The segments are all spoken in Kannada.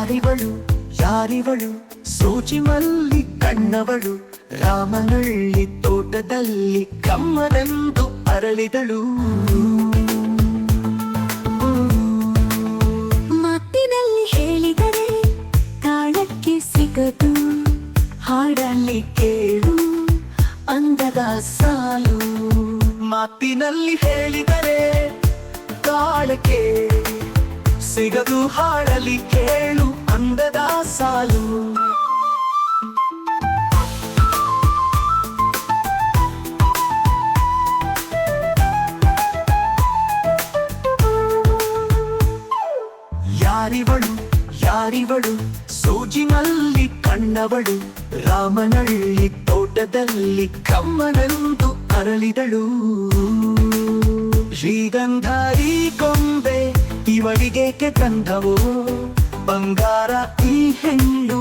ಯಾರಿವಳು ಯಾರಿವಳು ಸೂಜಿ ಮಲ್ಲಿ ಕಣ್ಣವಳು ರಾಮನಹಳ್ಳಿ ತೋಟದಲ್ಲಿ ಕಮ್ಮನೆಂದು ಅರಳಿದಳು. ಮಾತಿನಲ್ಲಿ ಹೇಳಿದರೆ ತಾಳಕ್ಕೆ ಸಿಗದು, ಹಾಡಲ್ಲಿ ಕೇಳು ಅಂದದ ಸಾಲು. ಮಾತಿನಲ್ಲಿ ಹೇಳಿದರೆ ತಾಳಕ್ಕೆ ಸಿಗದು, ಹಾಡಲಿ ಕೇಳು ಅಂದದ ಸಾಲು. ಯಾರಿವಳು ಯಾರಿವಳು ಸೂಜಿ ಮಲ್ಲಿ ಕಣ್ಣವಳು ರಾಮನಹಳ್ಳಿ ತೋಟದಲ್ಲಿ ಕಮ್ಮನೆಂದು ಅರಳಿದಳು. ಶ್ರೀಗಂಧಾರಿ ಕೊಂಬೆ ಇವಳಿಗೇಕೆ ತಂದವೋ, ಬಂಗಾರ ಈ ಹೆಣ್ಣು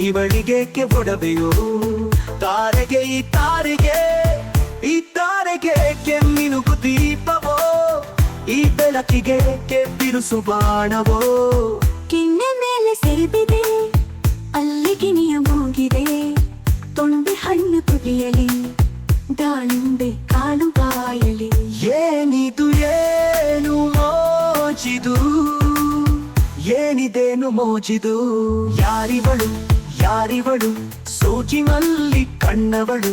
ಇವಳಿಗೇಕೆ ಒಡವೆಯೋ. ತಾರೆಗೆ ಈ ತಾರೆಗೆ ಈ ತಾರೆಗೆ ಕೆಮ್ಮಿನುಗು ದೀಪವೋ, ಈ ಬೆಳಕಿಗೆ ಬಿರುಸು ಬಾಣವೋ. ಕಿಣ್ಣೆ ಮೇಲೆ ಸೆರೆಬಿದೆ ಅಲ್ಲಿ ಗಿಣಿಯ ಮೂಗಿದೆ, ತೊಂಡೆ ಹಣ್ಣು ತುದಿಯಲಿ ದಾಳಿಂಬೆ ಕಾಳು ಬಾಯಲಿ. ಏನಿದು ಏನು ಮೋಜಿದು, ಏನಿದೇನು ಮೋಜಿದು. ಯಾರಿವಳು ಯಾರಿವಳು ಸೂಜಿ ಮಲ್ಲಿ ಕಣ್ಣವಳು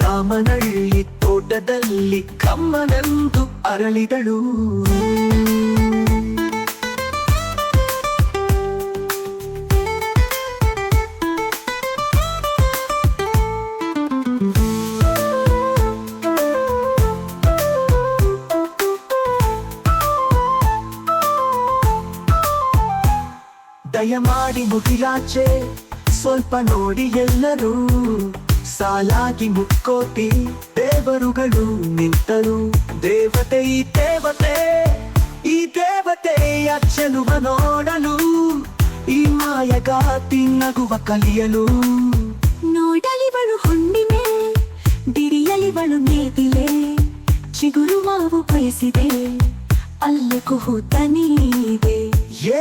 ರಾಮನಹಳ್ಳಿ ತೋಟದಲ್ಲಿ ಕಮ್ಮನೆಂದು ಅರಳಿದಳು. ದಯಮಾಡಿ ಮುಗಿಲಾಚೆ ಸ್ವಲ್ಪ ನೋಡಿ ಎಲ್ಲರೂ, ಸಾಲಾಗಿ ಮುಕ್ಕೋಟಿ ದೇವರುಗಳು ನಿಂತರು. ದೇವತೆ ಈ ದೇವತೆ ಈ ದೇವತೆಯ ಚೆಲುವ ನೋಡಲು, ಈ ಮಾಯಗಾತಿ ನಗುವ ಕಲಿಯಲು. ನೋಡಲಿವಳು ಹುಣ್ಣಿಮೆ ಬಿರಿಯಲಿವಳು ನೇದಿಲೆ, ಚಿಗುರು ಮಾವು ಬಯಸಿದೆ ಅಲ್ಲೇ ಕುಹುತ ನೀದೆ.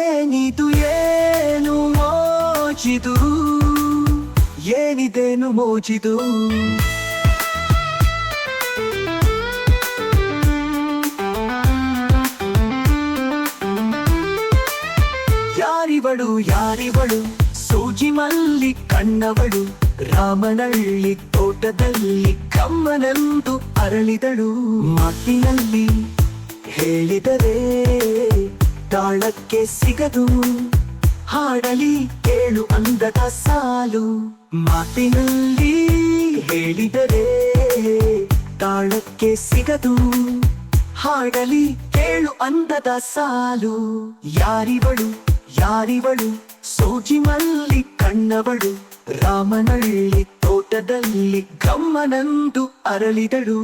ಏನಿದು ಏನು ಮೋಜಿದು, ಏನಿದೇನು ಮೋಜಿದು. ಯಾರಿವಳು ಯಾರಿವಳು ಸೂಜಿ ಮಲ್ಲಿ ಕಣ್ಣವಳು ರಾಮನಹಳ್ಳಿ ತೋಟದಲ್ಲಿ ಕಮ್ಮನೆಂದು ಅರಳಿದಳು. ಮಾತಿನಲ್ಲಿ ಹೇಳಿದರೆ ತಾಳಕ್ಕೆ ಸಿಗದು, ಹಾಡಲಿ ಕೇಳು ಅಂದದ ಸಾಲು. ಮಾತಿನಲ್ಲಿ ಹೇಳಿದರೆ ತಾಳಕ್ಕೆ ಸಿಗದು, ಹಾಡಲಿ ಕೇಳು ಅಂದದ ಸಾಲು. ಯಾರಿವಳು ಯಾರಿವಳು ಸೂಜಿ ಮಲ್ಲಿ ಕಣ್ಣವಳು ರಾಮನಹಳ್ಳಿ ತೋಟದಲ್ಲಿ ಕಮ್ಮನೆಂದು ಅರಳಿದಳು.